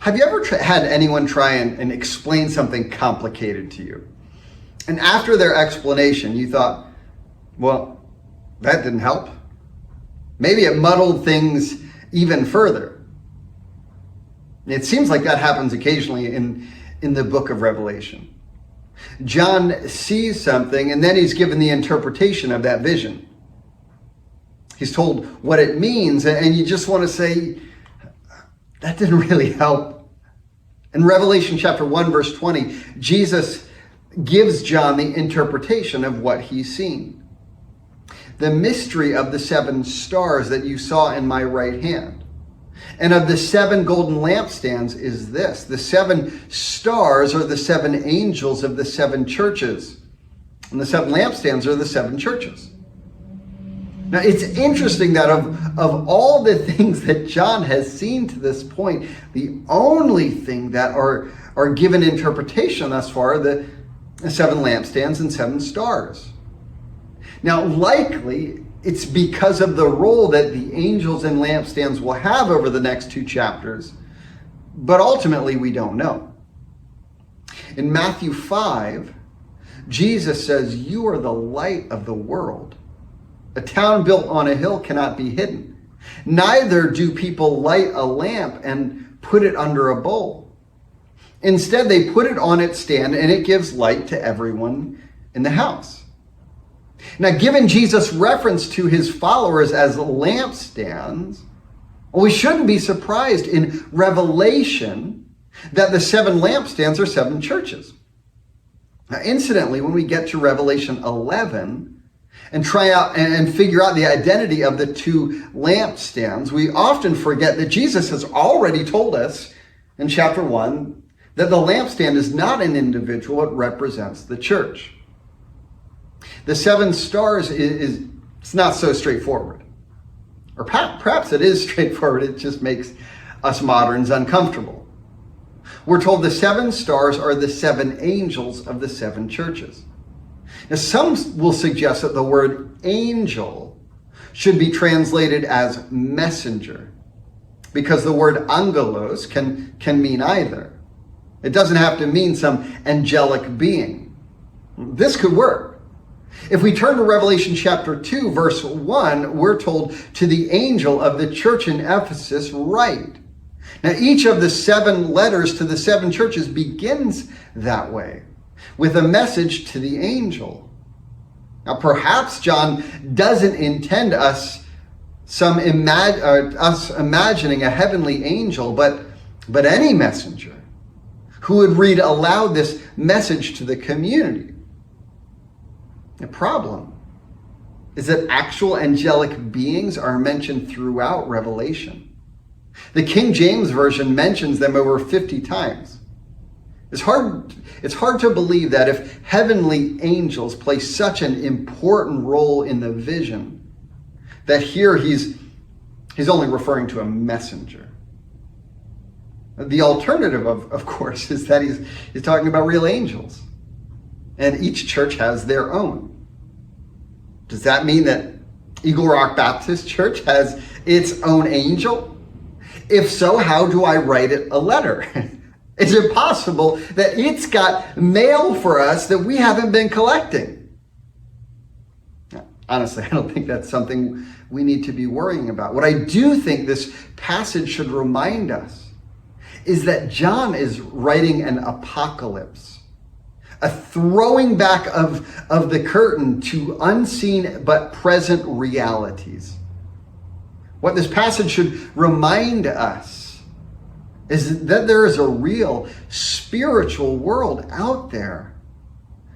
Have you ever had anyone try and explain something complicated to you? And after their explanation, you thought, well, that didn't help. Maybe it muddled things even further. It seems like that happens occasionally in the book of Revelation. John sees something and then he's given the interpretation of that vision. He's told what it means, and you just want to say, that didn't really help. In Revelation chapter 1, verse 20, Jesus gives John the interpretation of what he's seen. The mystery of the 7 stars that you saw in my right hand, and of the 7 golden lampstands is this: the 7 stars are the 7 angels of the 7 churches, and the 7 lampstands are the 7 churches. Now, it's interesting that of all the things that John has seen to this point, the only thing that are given interpretation thus far are the 7 lampstands and 7 stars. Now, likely, it's because of the role that the angels and lampstands will have over the next 2 chapters, but ultimately we don't know. In Matthew 5, Jesus says, "You are the light of the world. A town built on a hill cannot be hidden. Neither do people light a lamp and put it under a bowl. Instead, they put it on its stand, and it gives light to everyone in the house." Now, given Jesus' reference to his followers as lampstands, we shouldn't be surprised in Revelation that the 7 lampstands are 7 churches. Now, incidentally, when we get to Revelation 11, and try out and figure out the identity of the 2 lampstands, we often forget that Jesus has already told us in chapter 1 that the lampstand is not an individual, it represents the church. The 7 stars it's not so straightforward. Or perhaps it is straightforward, it just makes us moderns uncomfortable. We're told the 7 stars are the 7 angels of the 7 churches. Now, some will suggest that the word angel should be translated as messenger, because the word angelos can mean either. It doesn't have to mean some angelic being. This could work. If we turn to Revelation chapter 2, verse 1, we're told, "To the angel of the church in Ephesus write." Now, each of the 7 letters to the 7 churches begins that way, with a message to the angel. Now, perhaps John doesn't intend us imagining a heavenly angel, but any messenger who would read aloud this message to the community. The problem is that actual angelic beings are mentioned throughout Revelation. The King James Version mentions them over 50 times. It's hard to believe that if heavenly angels play such an important role in the vision, that here he's only referring to a messenger. The alternative, of course, is that he's talking about real angels. And each church has their own. Does that mean that Eagle Rock Baptist Church has its own angel? If so, how do I write it a letter? Is it possible that it's got mail for us that we haven't been collecting? Honestly, I don't think that's something we need to be worrying about. What I do think this passage should remind us is that John is writing an apocalypse, a throwing back of the curtain to unseen but present realities. What this passage should remind us is that there is a real spiritual world out there.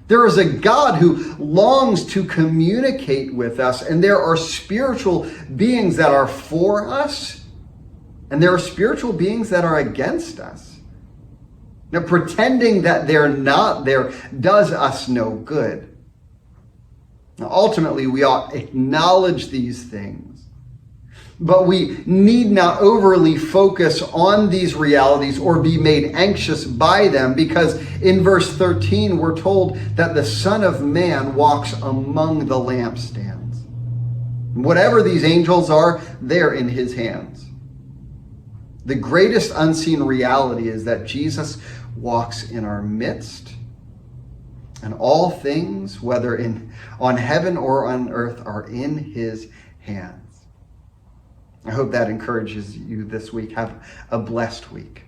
There is a God who longs to communicate with us, and there are spiritual beings that are for us, and there are spiritual beings that are against us. Now, pretending that they're not there does us no good. Now, ultimately, we ought to acknowledge these things. But we need not overly focus on these realities or be made anxious by them, because in verse 13, we're told that the Son of Man walks among the lampstands. Whatever these angels are, they're in his hands. The greatest unseen reality is that Jesus walks in our midst, and all things, whether on heaven or on earth, are in his hands. I hope that encourages you this week. Have a blessed week.